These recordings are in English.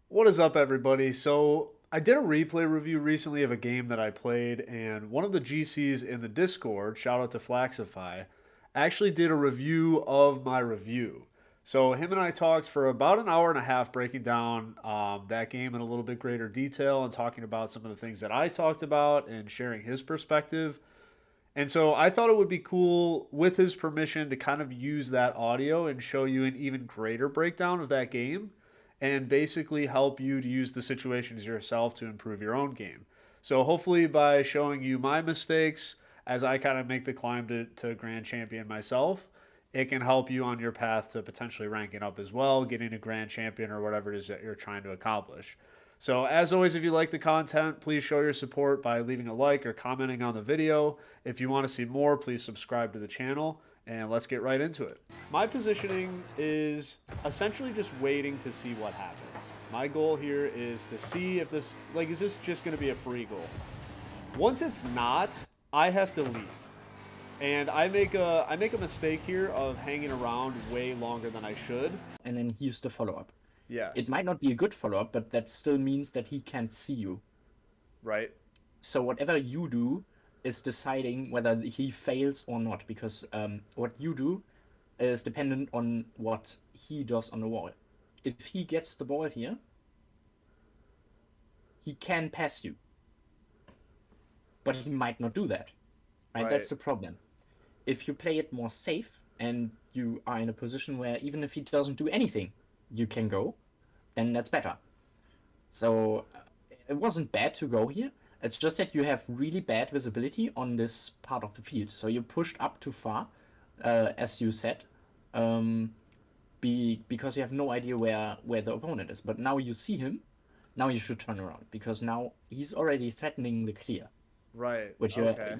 What is up, everybody? So, I did a replay review recently of a game that I played, and one of the GCs in the Discord, shout out to Flaxify, actually did a review of my review. So, him and I talked for about an hour and a half breaking down that game in a little bit greater detail and talking about some of the things that I talked about and sharing his perspective. And so I thought it would be cool, with his permission, to kind of use that audio and show you an even greater breakdown of that game and basically help you to use the situations yourself to improve your own game. So hopefully, by showing you my mistakes as I kind of make the climb to Grand Champion myself, it can help you on your path to potentially ranking up as well, getting a Grand Champion or whatever it is that you're trying to accomplish. So, as always, if you like the content, please show your support by leaving a like or commenting on the video. If you want to see more, please subscribe to the channel, and let's get right into it. My positioning is essentially just waiting to see what happens. My goal here is to see if this, like, is this just going to be a free goal? Once it's not, I have to leave. And I make a mistake here of hanging around way longer than I should. And then here's the follow-up. Yeah, It might not be a good follow-up, but that still means that he can't see you. right. So whatever you do is deciding whether he fails or not, because what you do is dependent on what he does on the wall. If he gets the ball here, he can pass you, but he might not do that. Right? Right. That's the problem. If you play it more safe and you are in a position where even if he doesn't do anything, you can go, then that's better. So it wasn't bad to go here. It's just that you have really bad visibility on this part of the field. So you pushed up too far, as you said, um, because you have no idea where the opponent is. But now you see him. Now you should turn around because now he's already threatening the clear. Right. Which Okay.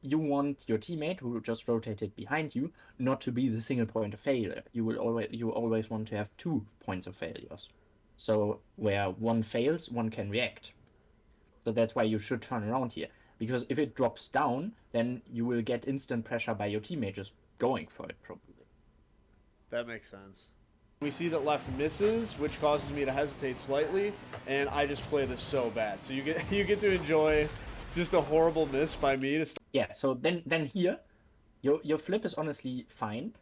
you want your teammate who just rotated behind you not to be the single point of failure. You always want to have 2 points of failures. So where one fails, one can react. So that's why you should turn around here. Because if it drops down, then you will get instant pressure by your teammate just going for it, probably. That makes sense. We see that left misses, which causes me to hesitate slightly, and I just play this so bad. So you get you get to enjoy just a horrible miss by me to start. Yeah, so then here, your flip is honestly fine.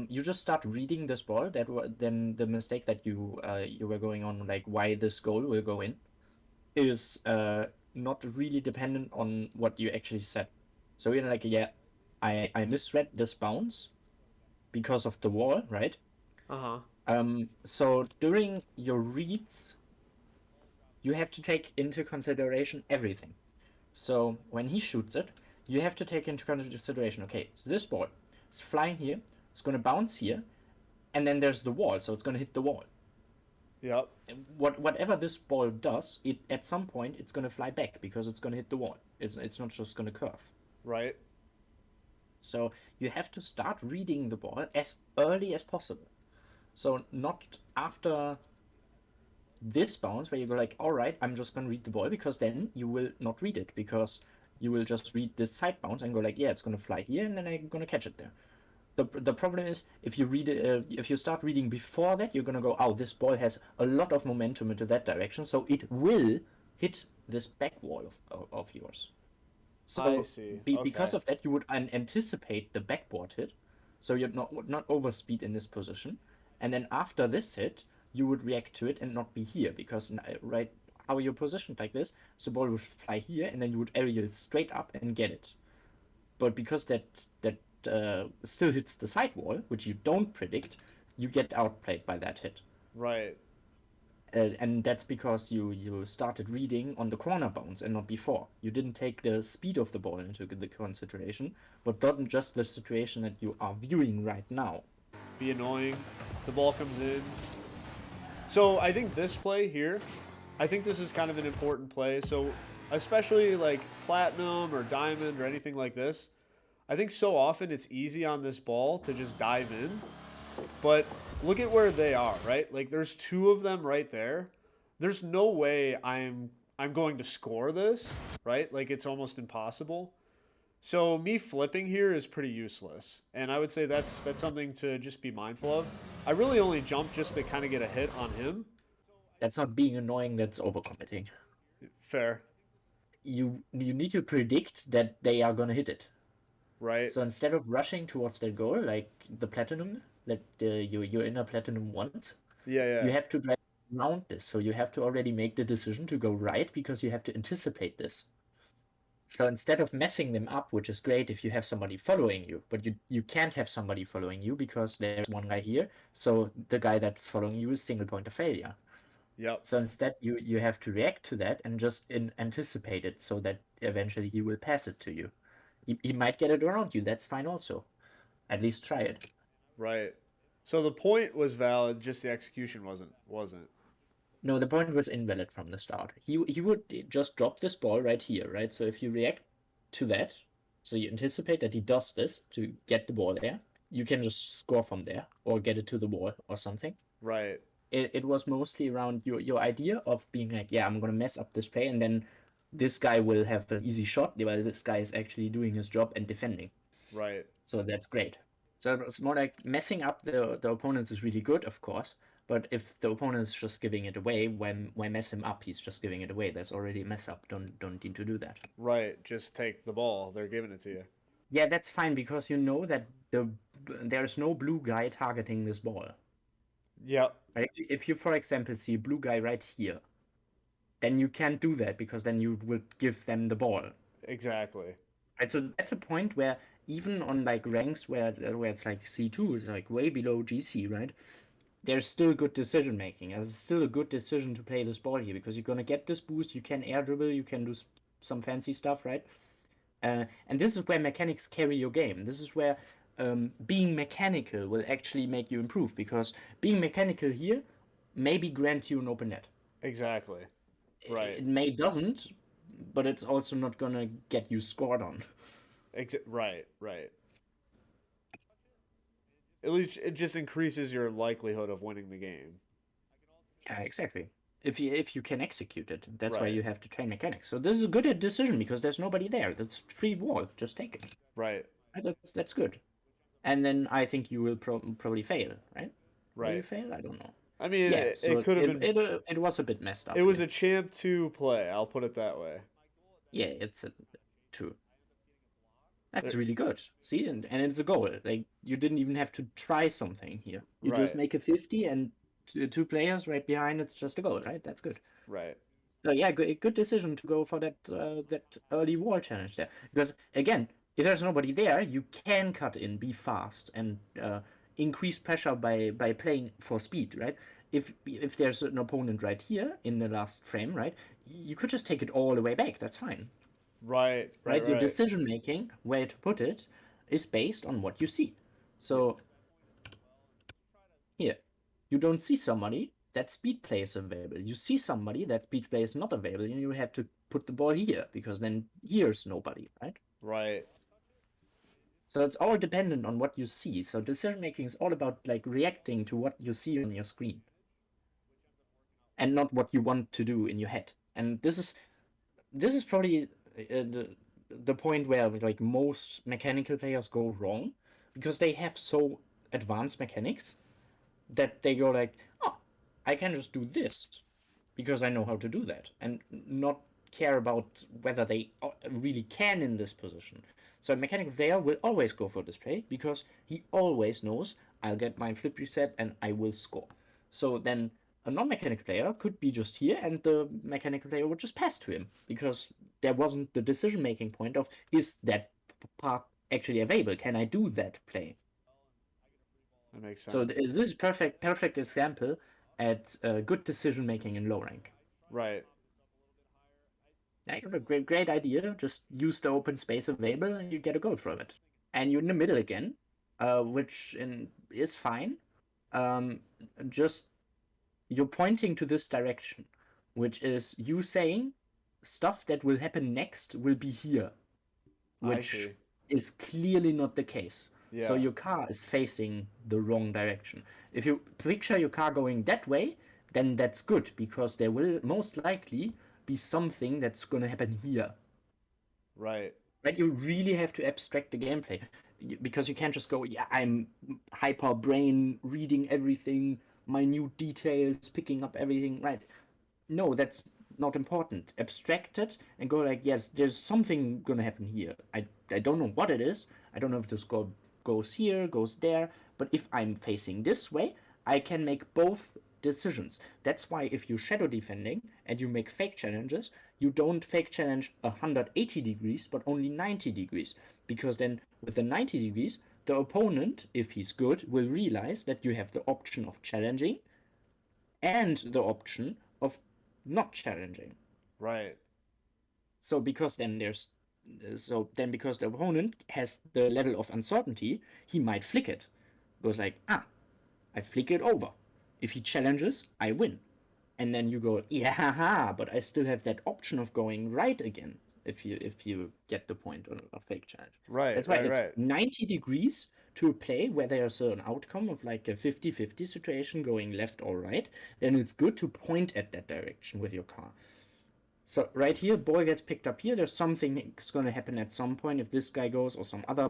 You just start reading this ball. Then the mistake that you were going on, like why this goal will go in, is not really dependent on what you actually said. So you're like, yeah, I misread this bounce because of the wall, right? Uh-huh. So during your reads, you have to take into consideration everything. So when he shoots it, you have to take into consideration, okay, so this ball is flying here, it's going to bounce here, and then there's the wall, so it's going to hit the wall. Yep. Whatever this ball does, it at some point it's going to fly back because it's going to hit the wall. It's not just going to curve. Right. So you have to start reading the ball as early as possible. So not after this bounce where you go like, all right, I'm just going to read the ball, because then you will not read it, because you will just read this side bounce and go like, yeah, it's going to fly here and then I'm going to catch it there. The problem is if you read it, if you start reading before that, you're going to go, oh, this ball has a lot of momentum into that direction, so it will hit this back wall of yours. I So see. because Okay. of that, you would anticipate the backboard hit, so you're not overspeed in this position, and then after this hit, you would react to it and not be here, because right how you're positioned like this, so the ball would fly here, and then you would aerial straight up and get it. But because that still hits the sidewall, which you don't predict, you get outplayed by that hit. Right. And that's because you started reading on the corner bounce and not before. You didn't take the speed of the ball into the consideration, but not just the situation that you are viewing right now. Be annoying. The ball comes in. So I think this play here, I think this is kind of an important play. So especially like platinum or diamond or anything like this, I think so often it's easy on this ball to just dive in. But look at where they are, right? Like there's two of them right there. There's no way I'm going to score this, right? Like it's almost impossible. So me flipping here is pretty useless, and I would say that's something to just be mindful of. I really only jumped just to kind of get a hit on him. That's not being annoying, that's overcommitting. Fair. You need to predict that they are gonna hit it. Right. So instead of rushing towards their goal, like the platinum, that you're in a platinum once, Yeah, yeah. you have to drive around this. So you have to already make the decision to go right because you have to anticipate this. So instead of messing them up, which is great if you have somebody following you, but you can't have somebody following you because there's one guy here. So the guy that's following you is single point of failure. Yep. So instead, you have to react to that and just anticipate it so that eventually he will pass it to you. He might get it around you. That's fine also. At least try it. Right. So the point was valid, just the execution wasn't. No, the point was invalid from the start. He would just drop this ball right here, right? So if you react to that, so you anticipate that he does this to get the ball there, you can just score from there or get it to the wall or something. Right. It was mostly around your idea of being like, yeah, I'm gonna mess up this play, and then this guy will have an easy shot while this guy is actually doing his job and defending. Right. So that's great. So it's more like messing up the opponents is really good, of course. But if the opponent is just giving it away, why mess him up? He's just giving it away. That's already a mess up. Don't need to do that. Right. Just take the ball. They're giving it to you. Yeah, that's fine because you know that there's no blue guy targeting this ball. Yep. Right? If you, for example, see a blue guy right here, then you can't do that because then you would give them the ball. Exactly. Right, so that's a point where even on like ranks where it's like C2, it's like way below GC, right? There's still good decision making. It's still a good decision to play this ball here because you're gonna get this boost. You can air dribble. You can do some fancy stuff, right? And this is where mechanics carry your game. This is where being mechanical will actually make you improve because being mechanical here maybe grants you an open net. Exactly. Right. It may doesn't, but it's also not gonna get you scored on. Right. Right. At least it just increases your likelihood of winning the game. Yeah, exactly. If you can execute it, that's why Right. you have to train mechanics. So this is a good decision because there's nobody there. That's free wall. Just take it. Right. Right? That's good. And then I think you will probably fail, right? Will you Right. fail? I don't know. I mean, Yeah. it So could have it been. it, uh, it was a bit messed It up was here. a champ 2 play. I'll put it that way. Yeah, it's true. That's There- really good. See, and it's a goal. Like you didn't even have to try something here. You just Right. make a 50 and two players right behind. It's just a goal, right? That's good. Right. So yeah, good decision to go for that early wall challenge there. Because again, if there's nobody there, you can cut in, be fast, and increase pressure by playing for speed, right? If there's an opponent right here in the last frame, right, you could just take it all the way back. That's fine, Right. Right. right? Your Right. decision making, where to put it, is based on what you see. So here, you don't see somebody that speed play is available. You see somebody that speed play is not available, and you have to put the ball here because then here's nobody, right? Right. So it's all dependent on what you see. So decision making is all about like reacting to what you see on your screen and not what you want to do in your head. And this is probably the point where like most mechanical players go wrong because they have so advanced mechanics that they go like, oh, I can just do this because I know how to do that, and not care about whether they really can in this position. So a mechanical player will always go for this play because he always knows I'll get my flip reset and I will score. So then a non-mechanical player could be just here and the mechanical player would just pass to him because there wasn't the decision-making point of is that part actually available? Can I do that play? That makes So sense. this is perfect example at good decision making in low rank. Right. I have a great idea. Just use the open space available, and you get a goal from it. And you're in the middle again, which is fine. Um, just you're pointing to this direction, which is you saying stuff that will happen next will be here, I which see. is clearly not the case. So Yeah. your car is facing the wrong direction. If you picture your car going that way, then that's good because there will most likely be something that's going to happen here. Right. Right? You really have to abstract the gameplay because you can't just go, yeah, I'm hyper brain reading everything, minute details, picking up everything, right? No, that's not important. Abstract it and go like, yes, there's something gonna happen here. I don't know what it is. I don't know if this goes here, goes there, but if I'm facing this way, I can make both decisions. That's why if you're shadow defending and you make fake challenges, you don't fake challenge 180 degrees, but only 90 degrees. Because then with the 90 degrees, the opponent, if he's good, will realize that you have the option of challenging and the option of not challenging. Right. So because the opponent has the level of uncertainty, he might flick it. Goes like, I flick it over. If he challenges, I win. And then you go, yeah, but I still have that option of going right again. If you get the point on a fake challenge. Right. That's why Right. it's Right. 90 degrees to a play where there's an outcome of like a 50-50 situation going left or right. Then it's good to point at that direction with your car. So right here, ball gets picked up here. There's something that's going to happen at some point if this guy goes or some other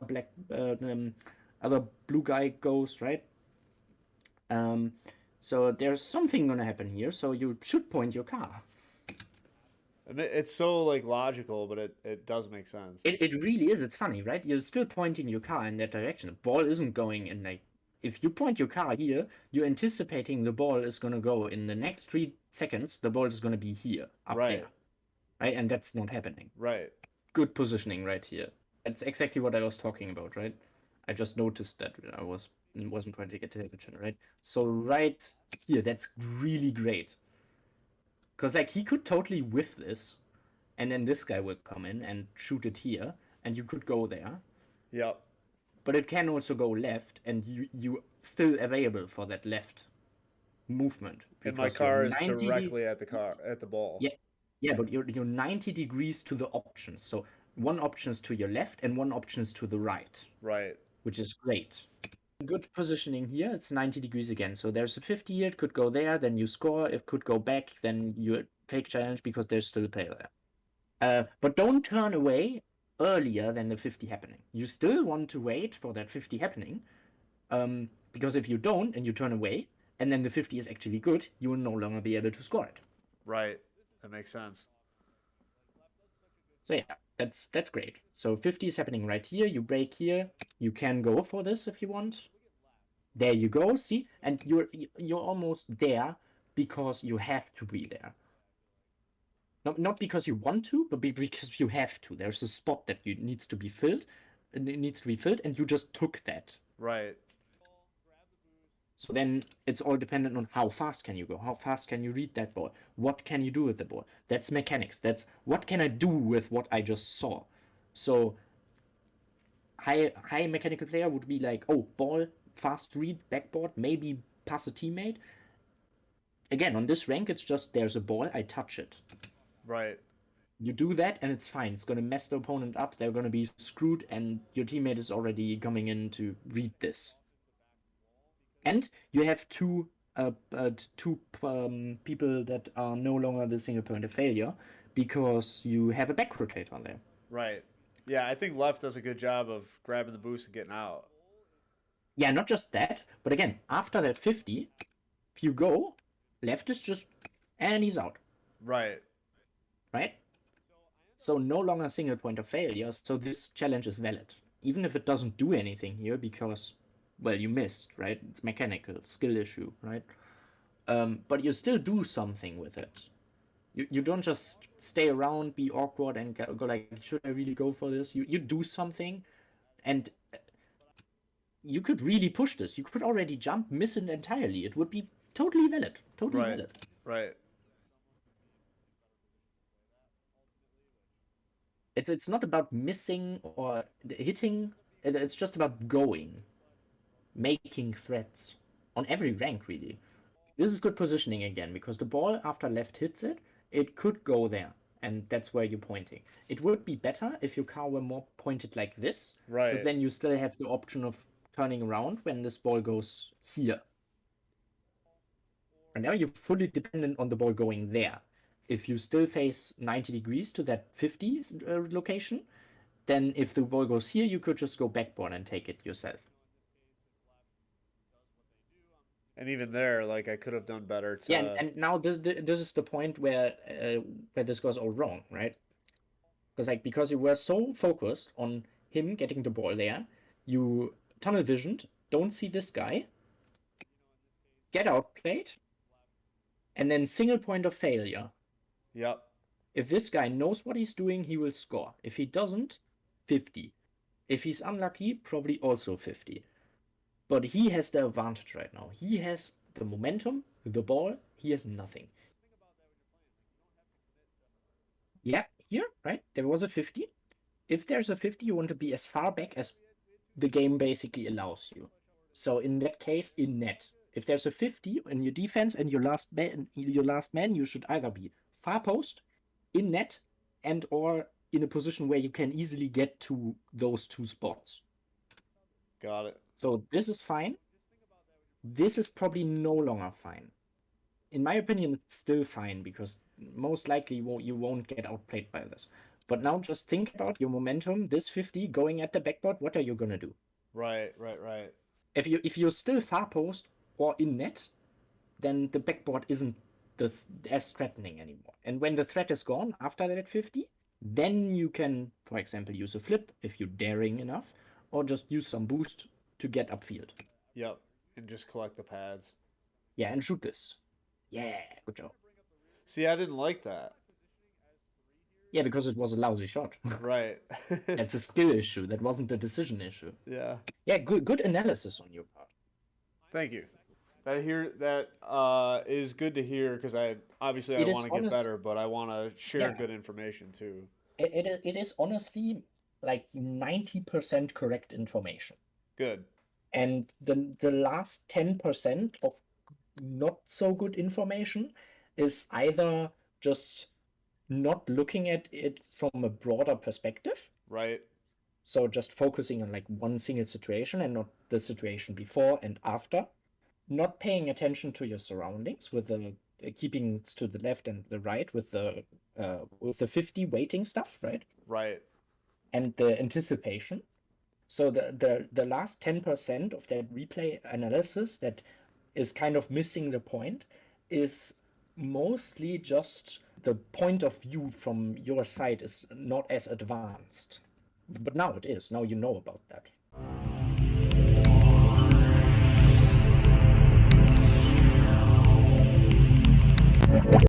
other blue guy goes, right? So there's something going to happen here. So you should point your car. And it's so like logical, but it does make sense. It really is. It's funny, right? You're still pointing your car in that direction. The ball isn't going in like. If you point your car here, you're anticipating the ball is going to go in the next 3 seconds. The ball is going to be here, up Right. there, right? And that's not happening. Right. Good positioning right here. That's exactly what I was talking about, right? I just noticed that wasn't pointing at attention, right? So right here, that's really great. Because like he could totally whiff this, and then this guy will come in and shoot it here, and you could go there. Yep. But it can also go left, and you still available for that left movement And my because you're car is 90 directly at the ball. yeah, yeah, but you're 90 degrees to the options. So one option is to your left and one option is to the right, Right. which is great. Good positioning here. It's 90 degrees again. So there's a 50 here. It could go there. Then you score. It could go back. Then you fake challenge because there's still a player there. But don't turn away earlier than the 50 happening. You still want to wait for that 50 happening. Because if you don't and you turn away and then the 50 is actually good, you will no longer be able to score it. Right. That makes sense. So yeah, that's great. So 50 is happening right here. You break here. You can go for this if you want. There you go. See, and you're almost there because you have to be there. Not because you want to, but because you have to. There's a spot that needs to be filled, and it needs to be filled, and you just took that. Right. So then it's all dependent on how fast can you go, how fast can you read that ball, what can you do with the ball. That's mechanics. That's what can I do with what I just saw. So high mechanical player would be like, oh, ball, fast read, backboard, maybe pass a teammate. Again, on this rank, it's just there's a ball, I touch it. Right. You do that and it's fine. It's going to mess the opponent up. They're going to be screwed, and your teammate is already coming in to read this. And you have two people that are no longer the single point of failure because you have a back rotator there. Right. Yeah, I think left does a good job of grabbing the boost and getting out. Yeah, not just that, but again, after that 50, if you go, left is just, and he's out, Right. right? So no longer single point of failure, so this challenge is valid. Even if it doesn't do anything here because, well, you missed, right? It's mechanical, skill issue, right? But you still do something with it. You don't just stay around, be awkward, and go like, should I really go for this? You do something, and you could really push this. You could already jump, miss it entirely. It would be totally valid. Totally Right. valid. Right. It's not about missing or hitting. It's just about going, making threats on every rank really. This is good positioning again because the ball after left hits it, it could go there, and that's where you're pointing. It would be better if your car were more pointed like this, because Right. then you still have the option of turning around when this ball goes here. And now you're fully dependent on the ball going there. If you still face 90 degrees to that 50 location, then if the ball goes here, you could just go backboard and take it yourself. And even there, like I could have done better Yeah, to. and now this is the point where this goes all wrong, right? Because you were so focused on him getting the ball there, you tunnel visioned, don't see this guy, get outplayed, and then single point of failure. Yep. If this guy knows what he's doing, he will score. If he doesn't, 50. If he's unlucky, probably also 50. But he has the advantage right now. He has the momentum, the ball, he has nothing. Yeah, here, right? There was a 50. If there's a 50, you want to be as far back as the game basically allows you. So in that case, in net. If there's a 50 in your defense and your last man, you should either be far post, in net, and or in a position where you can easily get to those two spots. Got it. So this is fine. This is probably no longer fine. In my opinion, it's still fine because most likely you won't get outplayed by this. But now just think about your momentum, this 50 going at the backboard, what are you gonna do? Right, right, right. If you're still far post or in net, then the backboard isn't as threatening anymore. And when the threat is gone after that 50, then you can, for example, use a flip if you're daring enough, or just use some boost to get upfield. Yep. And just collect the pads. Yeah, and shoot this. Yeah, good job. See, I didn't like that. Yeah, because it was a lousy shot. Right. That's a skill issue. That wasn't a decision issue. Yeah. Yeah, good analysis on your part. Thank you. That is good to hear because I obviously I It is want to get honest. better, but I want to share Yeah, good information too. it is honestly like 90% correct information. Good. And the last 10% of not so good information is either just not looking at it from a broader perspective. Right. So just focusing on like one single situation and not the situation before and after. Not paying attention to your surroundings with the keeping to the left and the right with the 50 weighting stuff, right? Right. And the anticipation. So the last 10% of that replay analysis that is kind of missing the point is mostly just the point of view from your side is not as advanced. But now it is. Now you know about that.